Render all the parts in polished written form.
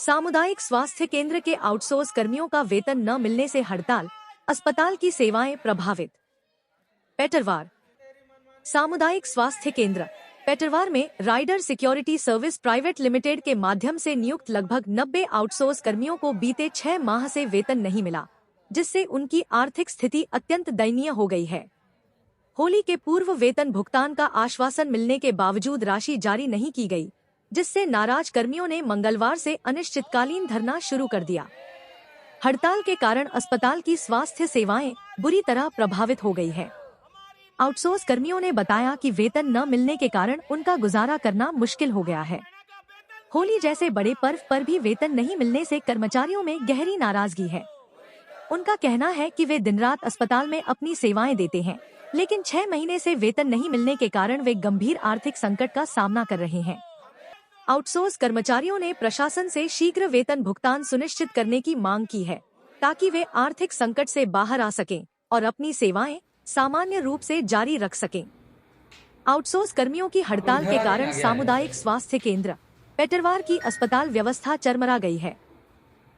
सामुदायिक स्वास्थ्य केंद्र के आउटसोर्स कर्मियों का वेतन न मिलने से हड़ताल, अस्पताल की सेवाएं प्रभावित। पेटरवार सामुदायिक स्वास्थ्य केंद्र पेटरवार में rider security service private limited के माध्यम से नियुक्त लगभग 90 आउटसोर्स कर्मियों को बीते 6 माह से वेतन नहीं मिला, जिससे उनकी आर्थिक स्थिति अत्यंत दयनीय हो गई है। होली के पूर्व वेतन भुगतान का आश्वासन मिलने के बावजूद राशि जारी नहीं की गई, जिससे नाराज कर्मियों ने मंगलवार से अनिश्चितकालीन धरना शुरू कर दिया। हड़ताल के कारण अस्पताल की स्वास्थ्य सेवाएं बुरी तरह प्रभावित हो गई है। आउटसोर्स कर्मियों ने बताया कि वेतन न मिलने के कारण उनका गुजारा करना मुश्किल हो गया है। होली जैसे बड़े पर्व पर भी वेतन नहीं मिलने से कर्मचारियों में गहरी नाराजगी है। उनका कहना है कि वे दिन रात अस्पताल में अपनी सेवाएं देते हैं, लेकिन 6 महीने से वेतन नहीं मिलने के कारण वे गंभीर आर्थिक संकट का सामना कर रहे हैं। आउटसोर्स कर्मचारियों ने प्रशासन से शीघ्र वेतन भुगतान सुनिश्चित करने की मांग की है, ताकि वे आर्थिक संकट से बाहर आ सकें और अपनी सेवाएं सामान्य रूप से जारी रख सकें। आउटसोर्स कर्मियों की हड़ताल के कारण सामुदायिक स्वास्थ्य केंद्र पेटरवार की अस्पताल व्यवस्था चरमरा गई है।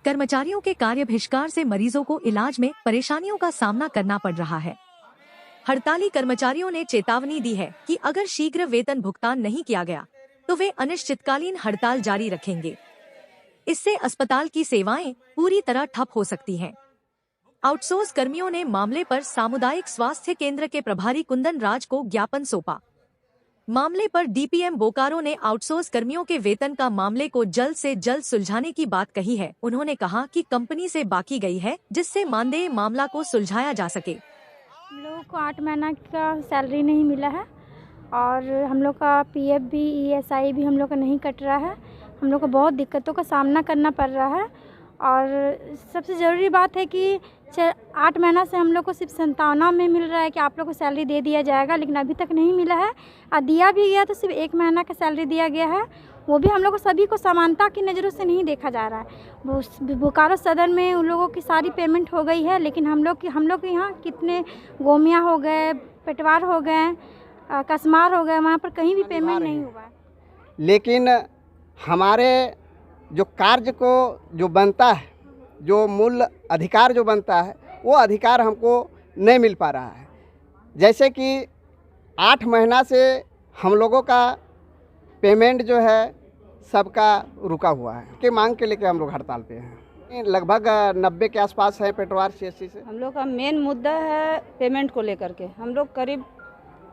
कर्मचारियों के कार्य बहिष्कार से मरीजों को इलाज में परेशानियों का सामना करना पड़ रहा है। हड़ताली कर्मचारियों ने चेतावनी दी है कि अगर शीघ्र वेतन भुगतान नहीं किया गया तो वे अनिश्चितकालीन हड़ताल जारी रखेंगे। इससे अस्पताल की सेवाएं पूरी तरह ठप हो सकती हैं। आउटसोर्स कर्मियों ने मामले पर सामुदायिक स्वास्थ्य केंद्र के प्रभारी कुंदन राज को ज्ञापन सौंपा। मामले पर डीपीएम बोकारो ने आउटसोर्स कर्मियों के वेतन का मामले को जल्द से जल्द सुलझाने की बात कही है। उन्होंने कहा कि कंपनी से बाकी गई है, जिससे मानदेय मामला को सुलझाया जा सके। हम लोगों को 8 महीना का सैलरी नहीं मिला है और हम लोग का पीएफ भी ईएसआई भी हम लोग का नहीं कट रहा है। हम लोग को बहुत दिक्कतों का सामना करना पड़ रहा है और सबसे ज़रूरी बात है कि 8 महीना से हम लोग को सिर्फ संतावना में मिल रहा है कि आप लोग को सैलरी दे दिया जाएगा, लेकिन अभी तक नहीं मिला है। और दिया भी गया तो सिर्फ 1 महीना का सैलरी दिया गया है, वो भी हम लोग को सभी को समानता की नज़रों से नहीं देखा जा रहा है। बोकारो सदर में उन लोगों की सारी पेमेंट हो गई है, लेकिन हम लोग के यहाँ कितने गोमिया हो गए, पेटवार हो गए, कसमार हो गए, वहाँ पर कहीं भी पेमेंट नहीं हुआ है। लेकिन हमारे जो कार्य को जो बनता है, जो मूल अधिकार जो बनता है, वो अधिकार हमको नहीं मिल पा रहा है। जैसे कि 8 महीना से हम लोगों का पेमेंट जो है सबका रुका हुआ है कि मांग के लेके हम लोग हड़ताल पे हैं। लगभग 90 के आसपास है पेटवार सीएससी से। हम लोग का मेन मुद्दा है पेमेंट को लेकर के। हम लोग करीब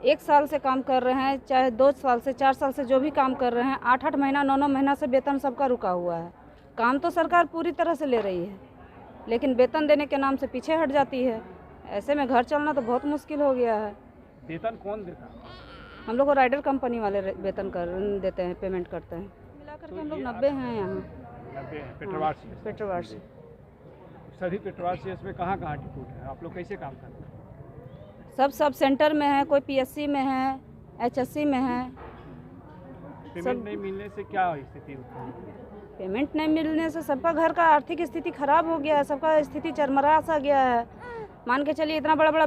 1 साल से काम कर रहे हैं, चाहे 2 साल से 4 साल से जो भी काम कर रहे हैं, 8-8 महीना 9-9 महीना से वेतन सबका रुका हुआ है। काम तो सरकार पूरी तरह से ले रही है, लेकिन वेतन देने के नाम से पीछे हट जाती है। ऐसे में घर चलना तो बहुत मुश्किल हो गया है। वेतन कौन देता है? हम लोग को राइडर कंपनी वाले वेतन देते हैं, पेमेंट करते हैं। मिलाकर के हम लोग 90 हैं यहाँ। 90 पेटरवार से? पेटरवार से। सभी पेटरवार से इसमें कहाँ डिपोट है? आप लोग कैसे काम करते हैं? सब सेंटर में है, कोई पीएससी में है, एचएससी में है। पेमेंट नहीं मिलने से क्या स्थिति होती है? पेमेंट नहीं मिलने से सबका घर का आर्थिक स्थिति खराब हो गया है, सबका स्थिति चरमरा सा गया है। मान के चलिए इतना बड़ा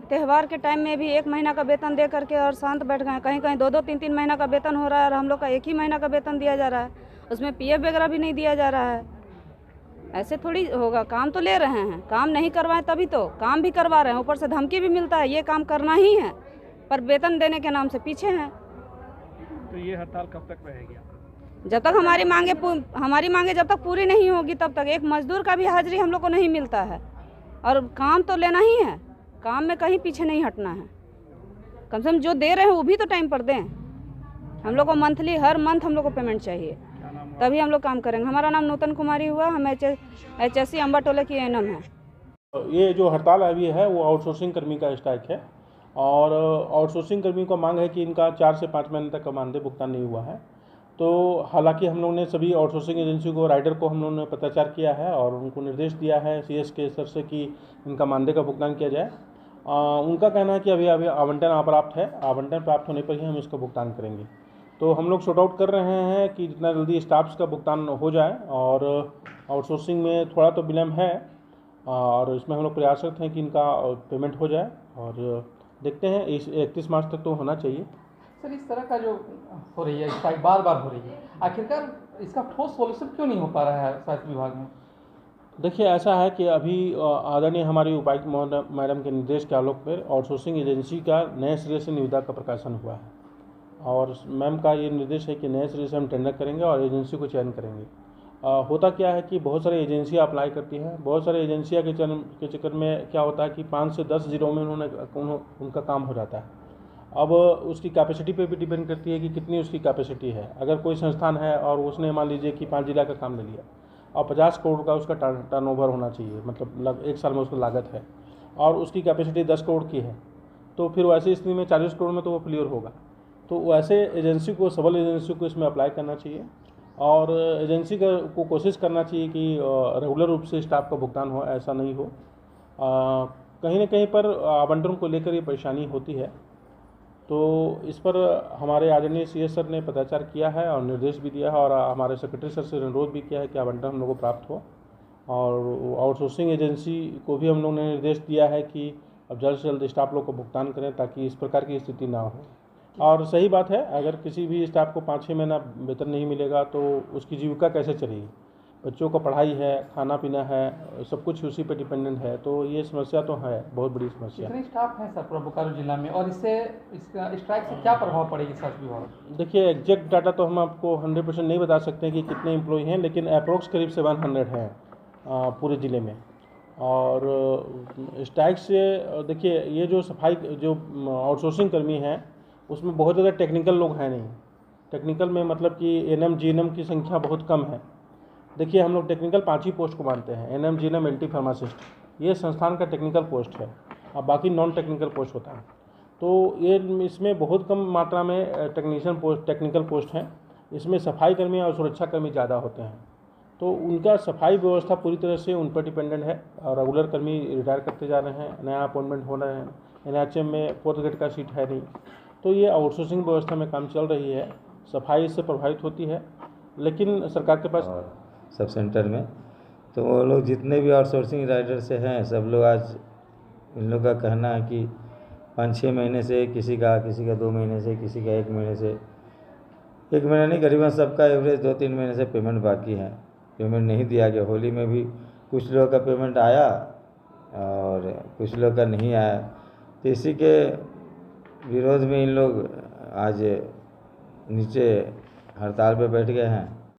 त्यौहार के टाइम में भी 1 महीना का वेतन दे करके और शांत बैठ गए। कहीं कहीं 2-2, 3-3 महीना का वेतन हो रहा है और हम लोग का 1 ही महीना का वेतन दिया जा रहा है, उसमें पीएफ वगैरह भी नहीं दिया जा रहा है। ऐसे थोड़ी होगा। काम तो ले रहे हैं, काम नहीं करवाएं तभी तो काम भी करवा रहे हैं, ऊपर से धमकी भी मिलता है ये काम करना ही है, पर वेतन देने के नाम से पीछे हैं। तो ये हड़ताल कब तक रहेगी? जब तक हमारी मांगे जब तक पूरी नहीं होगी तब तक। एक मजदूर का भी हाजिरी हम लोग को नहीं मिलता है और काम तो लेना ही है, काम में कहीं पीछे नहीं हटना है। कम से कम जो दे रहे हैं वो भी तो टाइम पर दें। हम लोग को मंथली हर मंथ हम लोग को पेमेंट चाहिए, तभी हम लोग काम करेंगे। हमारा नाम नूतन कुमारी हुआ, हम एचएससी अम्बाटोला की एएनएम है। ये जो हड़ताल अभी है वो आउटसोर्सिंग कर्मी का स्ट्राइक है और आउटसोर्सिंग कर्मी को मांग है कि इनका 4 से 5 महीने तक का मानदेय भुगतान नहीं हुआ है। तो हालांकि हम लोग ने सभी आउटसोर्सिंग एजेंसी को, राइडर को हम लोगों ने पत्राचार किया है और उनको निर्देश दिया है सीएस के स्तर से कि इनका मानदेय का भुगतान किया जाए। उनका कहना है कि अभी आवंटन अप्राप्त है, आवंटन प्राप्त होने पर ही हम इसका भुगतान करेंगे। तो हम लोग शॉर्ट आउट कर रहे हैं कि जितना जल्दी स्टाफ्स का भुगतान हो जाए और आउटसोर्सिंग में थोड़ा तो विलम्ब है और इसमें हम लोग प्रयासरत हैं कि इनका पेमेंट हो जाए और देखते हैं 31 मार्च तक तो होना चाहिए। सर, इस तरह का जो हो रही है स्ट्राइक बार बार हो रही है, आखिरकार इसका ठोस सॉल्यूशन क्यों नहीं हो पा रहा है स्वास्थ्य विभाग में? देखिए, ऐसा है कि अभी आदरणीय हमारी उपायुक्त मैडम के निर्देश के आलोक पर आउटसोर्सिंग एजेंसी का नए सिरे से निविदा का प्रकाशन हुआ है और मैम का ये निर्देश है कि नए सिरे से हम टेंडर करेंगे और एजेंसी को चयन करेंगे। होता क्या है कि बहुत सारी एजेंसियां अप्लाई करती हैं, बहुत सारी एजेंसियां के चक्कर में क्या होता है कि 5 से 10 जिलों में उनका काम हो जाता है। अब उसकी कैपेसिटी पे भी डिपेंड करती है कि कितनी उसकी कैपेसिटी है। अगर कोई संस्थान है और उसने मान लीजिए कि 5 जिला का काम ले लिया और 50 करोड़ का उसका टर्नओवर होना चाहिए, मतलब 1 साल में उसकी लागत है और उसकी कैपेसिटी 10 करोड़ की है, तो फिर वैसी स्थिति में 40 करोड़ में तो वो क्लियर होगा। तो वैसे एजेंसी को, सबल एजेंसी को इसमें अप्लाई करना चाहिए और एजेंसी को कोशिश करना चाहिए कि रेगुलर रूप से स्टाफ का भुगतान हो, ऐसा नहीं हो। कहीं न कहीं पर आवंटन को लेकर ये परेशानी होती है, तो इस पर हमारे आदरणीय CS सर ने पत्राचार किया है और निर्देश भी दिया है और हमारे सेक्रेटरी सर से अनुरोध भी किया है कि आवंटन हम लोगों को प्राप्त हो। और आउटसोर्सिंग एजेंसी को भी हम लोगों ने निर्देश दिया है कि अब जल्द से जल्द स्टाफ लोग को भुगतान करें ताकि इस प्रकार की स्थिति ना हो। और सही बात है, अगर किसी भी स्टाफ को 5-6 महीना वेतन नहीं मिलेगा तो उसकी जीविका कैसे चलेगी? बच्चों का पढ़ाई है, खाना पीना है, सब कुछ उसी पे डिपेंडेंट है, तो ये समस्या तो है, बहुत बड़ी समस्या। कितने स्टाफ हैं सर पूरा बोकारो जिला में और इसका स्ट्राइक से क्या प्रभाव पड़ेगी स्वास्थ्य विभाग? देखिए, एग्जैक्ट डाटा तो हम आपको 100% नहीं बता सकते हैं कि कितने एम्प्लॉय हैं, लेकिन अप्रोक्स करीब 700 हैं पूरे ज़िले में। और स्ट्राइक से देखिए, ये जो सफाई जो आउटसोर्सिंग कर्मी हैं उसमें बहुत ज़्यादा टेक्निकल लोग हैं नहीं। टेक्निकल में मतलब कि NM GNM की संख्या बहुत कम है। देखिए, हम लोग टेक्निकल 5 ही पोस्ट को मानते हैं, NM GNM LT फार्मासिस्ट, ये संस्थान का टेक्निकल पोस्ट है और बाकी नॉन टेक्निकल पोस्ट होता है। तो ये इसमें बहुत कम मात्रा में टेक्निकल पोस्ट हैं। इसमें सफाई कर्मी और सुरक्षा कर्मी ज़्यादा होते हैं, तो उनका सफाई व्यवस्था पूरी तरह से उन पर डिपेंडेंट है। और रेगुलर कर्मी रिटायर करते जा रहे हैं, नया अपॉइंटमेंट हो रहे हैं, NHM में 4th ग्रेड का सीट है नहीं, तो ये आउटसोर्सिंग व्यवस्था में काम चल रही है। सफाई इससे प्रभावित होती है, लेकिन सरकार के पास सब सेंटर में तो वो लोग जितने भी आउटसोर्सिंग राइडर से हैं, सब लोग आज इन लोग का कहना है कि 5-6 महीने से, किसी का 2 महीने से, किसी का 1 महीने से, 1 महीना नहीं, करीबन सबका एवरेज 2-3 महीने से पेमेंट बाकी है, पेमेंट नहीं दिया गया। होली में भी कुछ लोगों का पेमेंट आया और कुछ लोग का नहीं आया, तो इसी के विरोध में इन लोग आज नीचे हड़ताल पे बैठ गए हैं।